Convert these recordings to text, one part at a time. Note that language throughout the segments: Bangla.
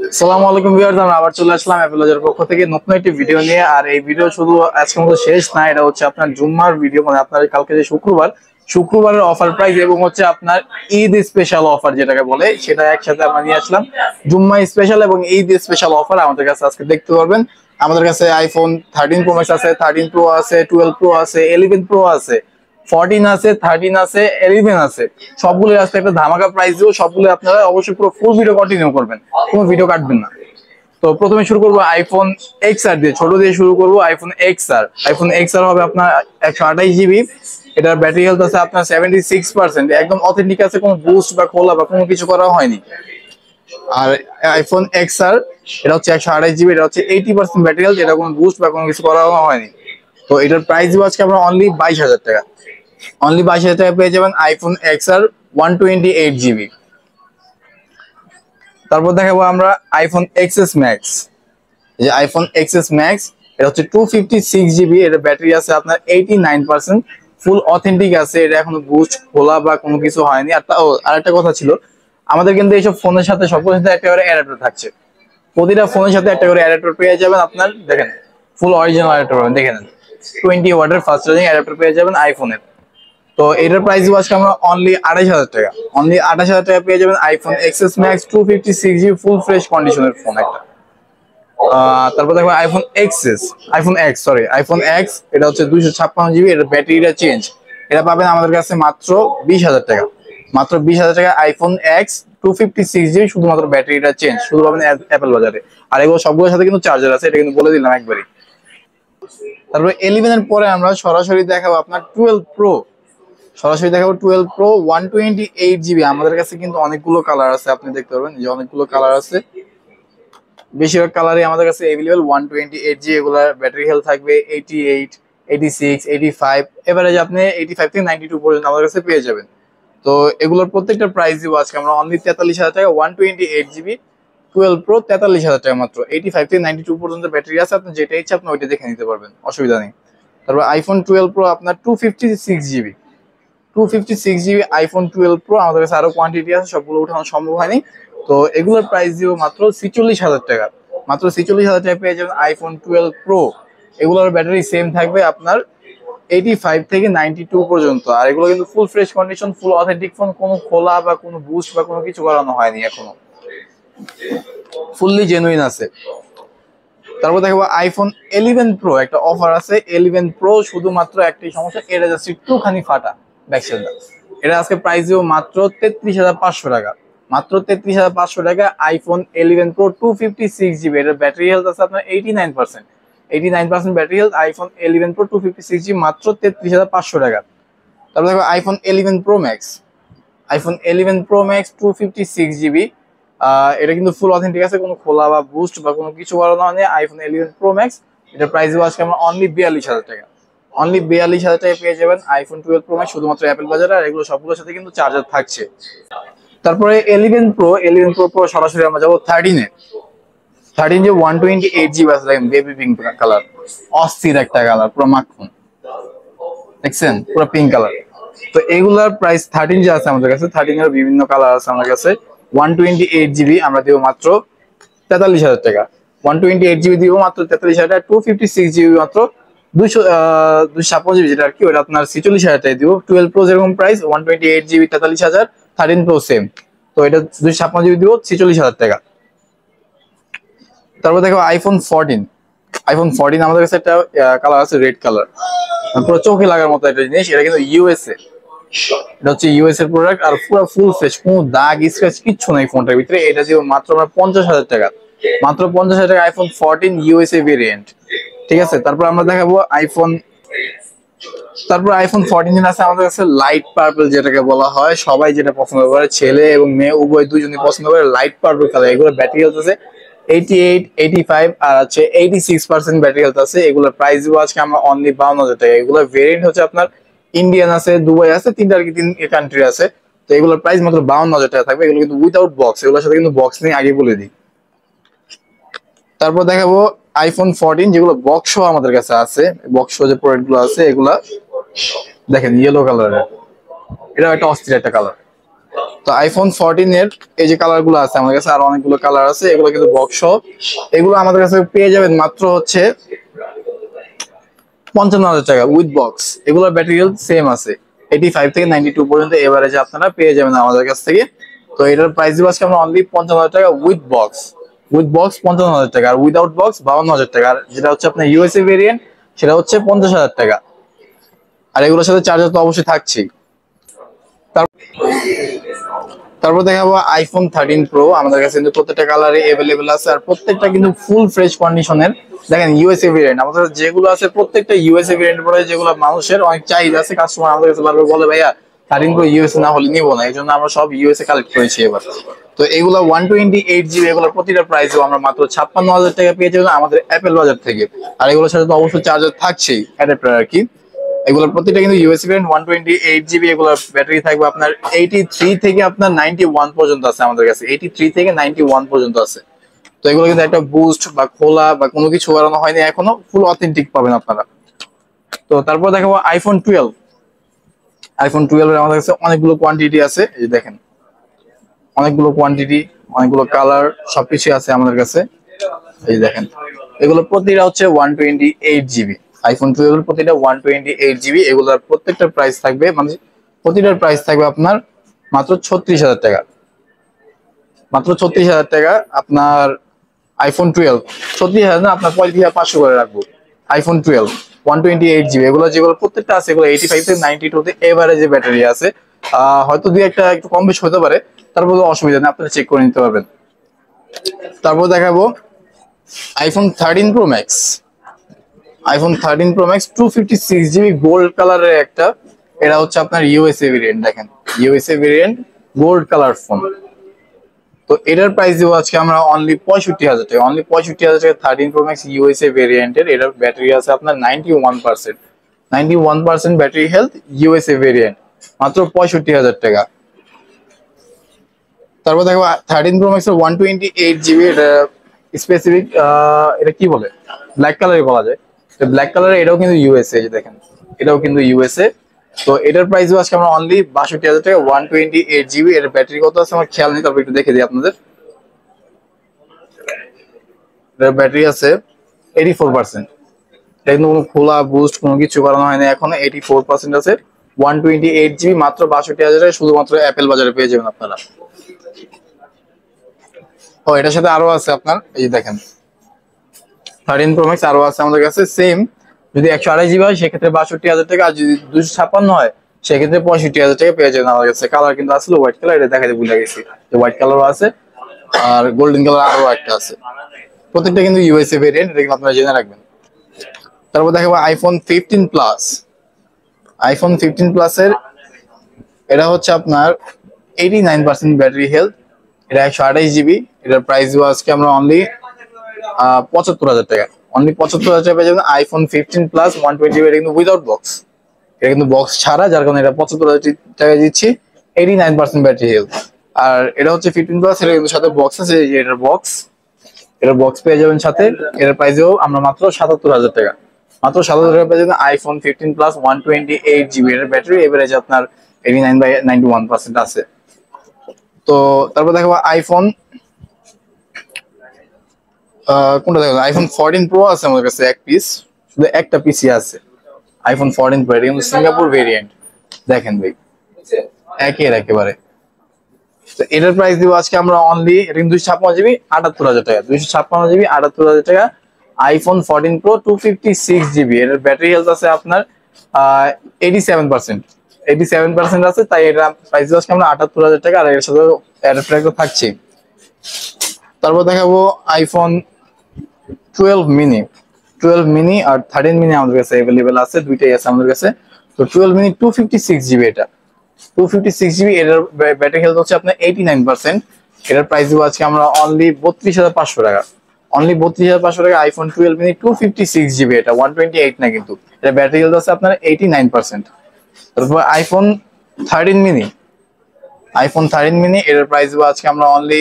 আসসালামু আলাইকুম ভিউয়ার্স, আমরা আবার চলে আসলাম অ্যাপল লজের পক্ষ থেকে নতুন একটি ভিডিও নিয়ে। আর এই ভিডিও শুধু আজকের মতো শেষ না, এটা হচ্ছে আপনার জুম্মার ভিডিও, মানে আপনার কালকে যে শুক্রবারের অফার প্রাইস এবং হচ্ছে আপনার ঈদ স্পেশাল অফার যেটাকে বলে, সেটা একসাথে আমরা নিয়ে আসলাম। জুম্মা স্পেশাল এবং ঈদ স্পেশাল অফার আমাদের কাছে আজকে দেখতে পারবেন। আমাদের কাছে আইফোন 13 প্রো ম্যাক্স আছে, 13 প্রো আছে, 12 প্রো আছে, 11 প্রো আছে, 14 আছে, 13 আছে, 11 আছে। সবগুলো আজকে একটা ধামাকা প্রাইস দিব। সবগুলো আপনারা অবশ্যই পুরো ফুল ভিডিও কন্টিনিউ করবেন, কোনো ভিডিও কাটবেন না। তো প্রথমে শুরু করবো আইফোন এক্স আর দিয়ে, ছোট দিয়ে শুরু করবো। আইফোন এক্স আর, আইফোন এক্স আর হবে আপনার 128 জিবি। এটার ব্যাটারি হেলথ আছে আপনার 76%, একদম অথেন্টিক আছে, কোনো বুস্ট বা খোলা বা কোনো কিছু করা হয়নি। আর আইফোন এক্স আর এটা হচ্ছে 128 জিবি, এটা হচ্ছে 80% ব্যাটারি হেলথ, এটা কোনো বুস্ট বা কোনো কিছু করা হয়নি। তো এটার প্রাইস দিব আজকে আমরা অনলি 22,000 টাকা। অনলি 22,000 টাকা পেয়ে যাবেন আইফোন এক্স আর 128 জিবি। তারপর দেখাবো আমরা আইফোন এক্সএস ম্যাক্স। এই যে আইফোন এক্সএস ম্যাক্স, এটা হচ্ছে 256 জিবি, এটা ব্যাটারি আছে আপনার 89%, ফুল অথেন্টিক আছে, এটা এখনো বুস্ট খোলা বা কোনো কিছু হয়নি। আর একটা কথা ছিল, আমাদের কিন্তু এইসব ফোনের সাথে সবগুলোর সাথে একটা করে অ্যাডাপ্টার থাকছে। প্রতিটা ফোনের সাথে একটা করে অ্যাডাপ্টার পেয়ে যাবেন আপনার। দেখেন, ফুল অরিজিনাল অ্যাডাপ্টার পাবেন, দেখে নেন। 20 ওয়াটের ফাস্ট চার্জিং অ্যাডাপ্টার পেয়ে যাবেন আইফোনের। তো এটার প্রাইস দিব আজকে আমরা অনলি 28,000 টাকা। অনলি 28,000 টাকা পেয়ে যাবেন iPhone XS max 256 GB full fresh কন্ডিশনের ফোন একটা। তারপর দেখো iPhone XS, iPhone x, sorry iPhone x, এটা হচ্ছে 256 জিবি, এটার ব্যাটারিটা চেঞ্জ। এটা পাবেন আমাদের কাছে মাত্র 20,000 টাকা। মাত্র 20,000 টাকা আইফোন এক্স 256 জিবি, শুধুমাত্র ব্যাটারিটা চেঞ্জ, শুধু পাবেন অ্যাপেল বাজারে। আর এগুলো সবগুলোর সাথে কিন্তু চার্জার আছে, এটা কিন্তু বলে দিলাম একবারই। তারপরে 11 এর পরে আমরা সরাসরি দেখাবো আপনার 12 প্রো। সরাসরি দেখাবো 12 প্রো 128 জিবি। আমাদের কাছে কিন্তু অনেকগুলো কালার আছে, আপনি দেখতে পারবেন যে অনেকগুলো কালার আছে। বেশিরভাগ কালারই আমাদের কাছে अवेलेबल। 128 জিবি, এগুলার ব্যাটারি হেলথ থাকবে 88, 86, 85, এভারেজ আপনি 85 থেকে 92 পর্যন্ত আমাদের কাছে পেয়ে যাবেন। তো এগুলোর প্রত্যেকটা প্রাইস দিব আজকে আমরা অনলি 43,000 টাকা। 128 জিবি 12 প্রো 43,000 টাকা মাত্র। 85 থেকে 92 পর্যন্ত ব্যাটারি আছে, আপনি যেটা ইচ্ছা আপনি ওইটা দেখে নিতে পারবেন, অসুবিধা নেই। তারপর আইফোন 12 প্রো আপনার 256 জিবি। 256 জিবি আইফোন 12 প্রো আমাদের কাছে আরো কোয়ান্টিটি আছে, সবগুলো উঠানো সম্ভব হয়নি। তো এগুলোর প্রাইস দিব মাত্র 46,000 টাকা। মাত্র 46,000 টাকা পেয়ে যাবেন আইফোন 12 প্রো। এগুলোর ব্যাটারি সেম থাকবে আপনার 85 থেকে 92 পর্যন্ত। আর এগুলো কিন্তু ফুল ফ্রেশ কন্ডিশন, ফুল অথেন্টিক ফোন, কোনো খোলা বা কোনো বুস্ট বা কোনো কিছু করানো হয়নি এখনো, ফুললি জেনুইন আছে। তারপর দেখো আইফোন 11 প্রো, একটা অফার আছে 11 প্রো, শুধুমাত্র একটাই সমস্যা, এটা জাস্ট একটুখানি ফাটা ব্যাকসাইডটা। এটা আজকে প্রাইস দিব মাত্র 33,500 টাকা। মাত্র 33,500 টাকা আইফোন 11 প্রো 256 জিবি, এটার ব্যাটারি হেলথ আছে আপনার 89%। 89% battery health iPhone 11 pro 256 GB, মাত্র 33,500 টাকা। তারপর দেখো iPhone 11 pro max. IPhone 11 pro max 256 GB, এটা কিন্তু ফুল অথেন্টিক আছে, কোনো খোলা বা বুস্ট বা কোনো কিছু করানো হয়নি। আইফোন 11 প্রো ম্যাক্স, এটার প্রাইস দিব আজকে আমরা অনলি 42,000 টাকা। অনলি 42,000 টাকা পেয়ে যাবেন আইফোন 12 প্রো ম্যাক্স, শুধুমাত্র অ্যাপেল বাজারে। আর এগুলো সবগুলোর সাথে কিন্তু চার্জার থাকছে। তারপরে 11 প্রো পর সরাসরি আমরা যাবো 13 এ। 13 যে 128 জিবি আছে, দেখেন বেবি পিঙ্ক কালার, অস্থির একটা কালার, পুরো মাখন, দেখছেন পুরো পিঙ্ক কালার। তো এগুলার প্রাইস 13 যে আছে আমাদের কাছে, 13 এর বিভিন্ন কালার আছে আমাদের কাছে। 128 জিবি আমরা দিব মাত্র 43,000 টাকা। 128 জিবি দিব মাত্র 43,000 টাকা। 256 জিবি মাত্র 256 জিবি, যেটা আর কি, ওটা আপনার 46,000 টাকা দিব। 12 প্রো যেরকম প্রাইস, 128 জিবি 43,000, 13 প্রো সেম। তো এটা 256 জিবি দিব 46,000 টাকা। তারপর দেখো আইফোন 14। আইফোন 14 আমাদের কাছে একটা কালার আছে রেড কালার, পুরো চোখে লাগার মতো একটা জিনিস। এটা কিন্তু ইউএসএ, এটা হচ্ছে ইউএস এর প্রোডাক্ট। আর পুরো ফুল ফ্রেশ, কোনো দাগ স্ক্র্যাচ কিচ্ছু নাই ফোনটার ভিতরে। এটা দিব মাত্র আমরা 50,000 টাকা। মাত্র 50,000 টাকা আইফোন 14 ইউএসএ ভেরিয়েন্ট, ঠিক আছে। তারপর আমরা দেখাবো আইফোন 14 আছে আমাদের কাছে লাইট পার্পল, যেটাকে বলা হয়, সবাই যেটা পছন্দ করে, ছেলে এবং মেয়ে উভয় দুজনই পছন্দ করে লাইট পার্পল কালার। এগুলো ব্যাটারি হেলথ আছে 88, 85 আর হচ্ছে 86% ব্যাটারি হেলথ আছে। এগুলোর প্রাইস দিব আজকে আমরা অনলি 52,000 টাকা। এগুলোর ভেরিয়েন্ট হচ্ছে আপনার ইন্ডিয়ান আছে, দুবাই আছে, তিনটা আর কি, তিন কান্ট্রি আছে। তো এগুলোর প্রাইস মাত্র 52,000 টাকা থাকবে। এগুলো কিন্তু উইদাউট বক্স, এগুলোর সাথে কিন্তু বক্স নেই, আগে বলে দিই। তারপর দেখাবো আইফোন 14 যেগুলো বক্স সহ আমাদের কাছে আছে। বক্স সহ যে প্রোডাক্ট গুলো আছে, এগুলা দেখেন ইয়েলো কালারের, এটা একটা অস্থির একটা কালার। তো আইফোন 14 এর এই যে কালার গুলো আছে আমাদের কাছে, আর অনেকগুলো কালার আছে, এগুলো কিন্তু বক্স সহ। এগুলো আমাদের কাছে পেয়ে যাবেন মাত্র হচ্ছে 55,000 টাকা উইথ বক্স। এগুলোর ব্যাটারি হেলথ সেম আছে, 85 থেকে 92 পর্যন্ত এভারেজে আপনারা পেয়ে যাবেন আমাদের কাছ থেকে। তো এটার প্রাইস দিব আজকে আমরা অনলি 55,000 টাকা উইথ বক্স। উইথ বক্স 55,000 টাকা, আর উইদাউট বক্স 52,000 টাকা। আর যেটা হচ্ছে আপনার ইউএসএ ভেরিয়েন্ট সেটা হচ্ছে 50,000 টাকা। আর এগুলোর সাথে চার্জার তো অবশ্যই থাকছেই। তারপর দেখাবো আইফোন 13 প্রো। আমাদের কাছে কিন্তু প্রত্যেকটা কালারে अवेलेबल আছে, আর প্রত্যেকটা কিন্তু ফুল ফ্রেশ কন্ডিশনের। দেখেন ইউএসএ ভেরিয়েন্ট আমাদের যেগুলো আছে প্রত্যেকটা ইউএসএ ভেরিয়েন্ট পরে, যেগুলো মানুষের অনেক চাহিদা আছে। কাস্টমার আমাদের কাছে বারবার বলে ভাইয়া 13 প্রো ইউএসএ না হলে নিবো না, এই জন্য আমরা সব ইউএসএ কালেক্ট করেছি এবার। তো এগুলো 128 জিবি, এগুলো প্রতিটা প্রাইসও আমরা মাত্র 56,000 টাকা পেয়ে যাবেন আমাদের অ্যাপেল বাজার থেকে। আর এগুলোর সাথে তো অবশ্যই চার্জার থাকছেই, অ্যাডাপ্টার আর কি। এগুলোর প্রতিটা কিন্তু ইউএসবি ভেরিয়েন্ট 128 জিবি। এগুলোর ব্যাটারি থাকবে আপনার 83 থেকে আপনার 91 পর্যন্ত আছে আমাদের কাছে, 83 থেকে 91 পর্যন্ত আছে। তো এগুলো কিন্তু একটা বুস্ট বা খোলা বা কোনো কিছু করানো হয়নি এখনো, ফুল অথেন্টিক পাবেন আপনারা। তো তারপর দেখাবো আইফোন 12। আইফোন 12 এর আমাদের কাছে অনেকগুলো কোয়ান্টিটি আছে, এই যে দেখেন অনেকগুলো কোয়ান্টিটি, অনেকগুলো কালার সবকিছু আছে আমাদের কাছে। এই যে দেখেন এগুলো প্রতিটা হচ্ছে 128 জিবি। আইফোন 12 এর প্রতিটা 128 জিবি। এগুলোর প্রত্যেকটা প্রাইস থাকবে, মানে প্রতিটার প্রাইস থাকবে আপনার মাত্র 36,000 টাকা। মাত্র 36,000 টাকা আপনার আইফোন 12। 36,000 না, আপনার 35,500 করে রাখবো। IPhone 12 128 GB. এগুলো যেগুলো প্রত্যেকটা আছে, এগুলো 85 থেকে 92 তে এভারেজে ব্যাটারি আছে। হয়তো দুই একটা একটু কম বেশি হতে পারে, তারপর অসুবিধা নেই, আপনারা চেক করে নিতে পারবেন। তারপর দেখাবো iPhone 13 pro max. IPhone 13 pro max 256 GB gold কালারের একটা। এটা হচ্ছে আপনার ইউএসএ ভেরিয়েন্ট, দেখেন USA variant gold colour phone. তো এটার প্রাইস দিব আজকে আমরা অনলি 65,000 টাকা। অনলি 65,000 টাকা 13 প্রো ম্যাক্স ইউএসএ ভেরিয়েন্টের। এটার ব্যাটারি আছে আপনার 91%। 91% ব্যাটারি হেলথ, ইউএসএ ভেরিয়েন্ট, মাত্র 65,000 টাকা। তারপর দেখো 13 প্রো ম্যাক্স 128 জিবি। এটা স্পেসিফিক, এটা কি বলে, ব্ল্যাক কালারে বলা যায়। তো ব্ল্যাক কালারে এটাও কিন্তু ইউএসএ, যে দেখেন এটাও কিন্তু ইউএসএ। তো এটার প্রাইস আজকে আমরা অনলি 62,000 টাকা 128 জিবি। এর ব্যাটারি কত আছে আমার খেয়াল নেই, তারপর একটু দেখে দিই আপনাদের। এটার ব্যাটারি আছে 84%। এটা কিন্তু কোনো খোলা বুস্ট কোনো কিছু করানো হয়নি এখনো, 84% আছে। 128 জিবি মাত্র 62,000 টাকা, শুধুমাত্র অ্যাপেল বাজারে পেয়ে যাবেন আপনারা। ও এটার সাথে আরো আছে আপনার, এই দেখেন 13 প্রো ম্যাক্স আরো আছে আমাদের কাছে সেম। যদি 128 জিবি হয় সেক্ষেত্রে 62,000 টাকা, আর যদি 256 হয় সেক্ষেত্রে 65,000 টাকা পেয়ে যাবেন আমাদের কাছে। কালার কিন্তু আসলে হোয়াইট কালার, এটা দেখাতে ভুলে গেছি যে হোয়াইট কালারও আছে, আর গোল্ডেন কালার আরো একটা আছে। প্রত্যেকটা কিন্তু ইউএসএ ভেরিয়েন্ট, এটা আপনারা জেনে রাখবেন। তারপর দেখাবো আইফোন 15 প্লাস। আইফোন 15 প্লাসের এটা হচ্ছে আপনার 89% ব্যাটারি হেলথ। এটা 128 জিবি। এটার প্রাইস দিব আজকে আমরা অনলি 75,000 টাকা। অনলি 75,000 টাকা পেয়ে যাবেন আইফোন 15 প্লাস 120 জিবি। এটা কিন্তু উইদাউট বক্স, এটা কিন্তু বক্স ছাড়া, যার কারণে এটা 75,000 টাকা দিচ্ছি। 89% ব্যাটারি হেলথ। আর এটা হচ্ছে 15 প্লাস, এটা কিন্তু সাথে বক্স আছে, এই যে এটার বক্স, এটার বক্স পেয়ে যাবেন সাথে। এটার প্রাইসেও আমরা মাত্র 77,000 টাকা। মাত্র 77,000 টাকা পেয়ে যাবেন আইফোন 15 প্লাস 128 জিবি। এর ব্যাটারি এভারেজ আপনার 89/91% আছে। তো তারপর দেখো আইফোন, কোনটা দেখো, আইফোন 14 প্রো আছে আমাদের কাছে এক পিস, শুধু একটা পিসি আছে আইফোন 14 প্রো। এটা কিন্তু সিঙ্গাপুর ভেরিয়েন্ট, দেখেন ভাই একেবারে। তো এটার প্রাইস দিব আজকে আমরা অনলি, এটা কিন্তু 256 জিবি 78,000 টাকা। 256 জিবি 78,000 টাকা আইফোন 14 প্রো 256 জিবি। এটার ব্যাটারি হেলথ আছে আপনার 87%। 87% আছে, তাই এটা প্রাইস আজকে আমরা 78,000 টাকা। আর এর সাথে অ্যাডাপ্টার থাকছে। তারপর দেখাবো আইফোন 12 মিনি। 12 মিনি আর 13 মিনি আমাদের কাছে अवेलेबल আছে, দুইটাই আছে আমাদের কাছে। তো 12 মিনি 256 জিবি, এটা 256 জিবি। এটার ব্যাটারি হেলথ হচ্ছে আপনার 89%। এটার প্রাইস দিব আজকে আমরা অনলি 32,500 টাকা। অনলি 32,500 টাকা আইফোন 12 মিনি 256 জিবি। এটা 128 না কিন্তু, এটা ব্যাটারি হেলথ আছে আপনার 89%। তারপর আইফোন 13 মিনি। আইফোন 13 মিনি এটার প্রাইস দিব আজকে আমরা অনলি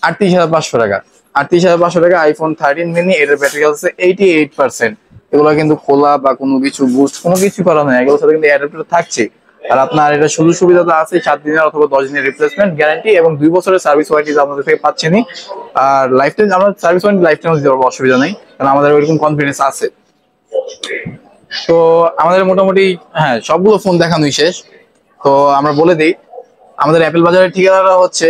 38,500 টাকা। 38,500 টাকা আইফোন 13 মিনি। এটার ব্যাটারি আছে 88%। এগুলো কিন্তু খোলা বা কোনো কিছু বুস্ট কোনো কিছু করা নয়, এগুলোর সাথে কিন্তু অ্যাডাপ্টার থাকছে। আর আপনার এটা সুযোগ সুবিধা তো আছে 7 দিনের অথবা 10 দিনের রিপ্লেসমেন্ট গ্যারান্টি এবং 2 বছরের সার্ভিস ওয়ারেন্টি আপনাদের থেকে পাচ্ছেনই। আর লাইফ টাইম আমরা সার্ভিস ওয়ারেন্টি লাইফ টাইম দিতে পারবো, অসুবিধা নেই, কারণ আমাদের ওইরকম কনফিডেন্স আছে। তো আমাদের মোটামুটি হ্যাঁ সবগুলো ফোন দেখানোই শেষ। তো আমরা বলে দিই, আমাদের অ্যাপেল বাজারের ঠিকানাটা হচ্ছে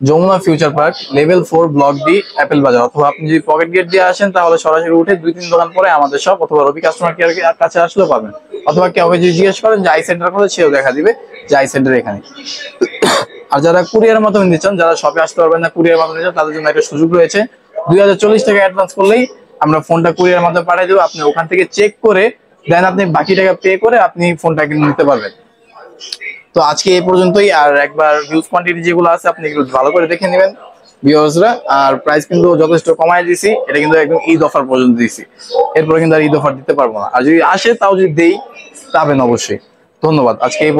Jamuna future park, level 4, block D, Apple Bazar. অথবা আপনি যদি পকেট গেট দিয়ে আসেন তাহলে সরাসরি উঠে 2-3 দোকান পরে আমাদের সব, অথবা রবি কাস্টমার কেয়ার কাছে আসলেও পাবেন। অথবা কেউ যদি জিজ্ঞেস করেন যে আই সেন্টার কোথায়, সেও দেখা দিবে যে আই সেন্টার এখানে। আর যারা কুরিয়ারের মাধ্যমে নিচ্ছেন, যারা শপে আসতে পারবেন না, কুরিয়ার মাধ্যমে নিচ্ছেন, তাদের জন্য একটা সুযোগ রয়েছে। 2040 টাকা অ্যাডভান্স করলেই আমরা ফোনটা কুরিয়ার মাধ্যমে পাঠিয়ে দেবো। আপনি ওখান থেকে চেক করে দেন আপনি বাকি টাকা পে করে আপনি ফোনটা কিনে নিতে পারবেন। তো আজকে এই পর্যন্তই। আর একবার হিউজ কোয়ান্টিটি যেগুলো আছে আপনি একটু ভালো করে দেখে নেবেন ভিউয়ার্সরা। আর প্রাইস কিন্তু যথেষ্ট কমায় দিছি, এটা কিন্তু একদম ঈদ অফার পর্যন্ত দিছি, এরপরে কিন্তু আর ঈদ অফার দিতে পারবো না। আর যদি আসে তাও যদি দেই পাবেন অবশ্যই। ধন্যবাদ। আজকে এই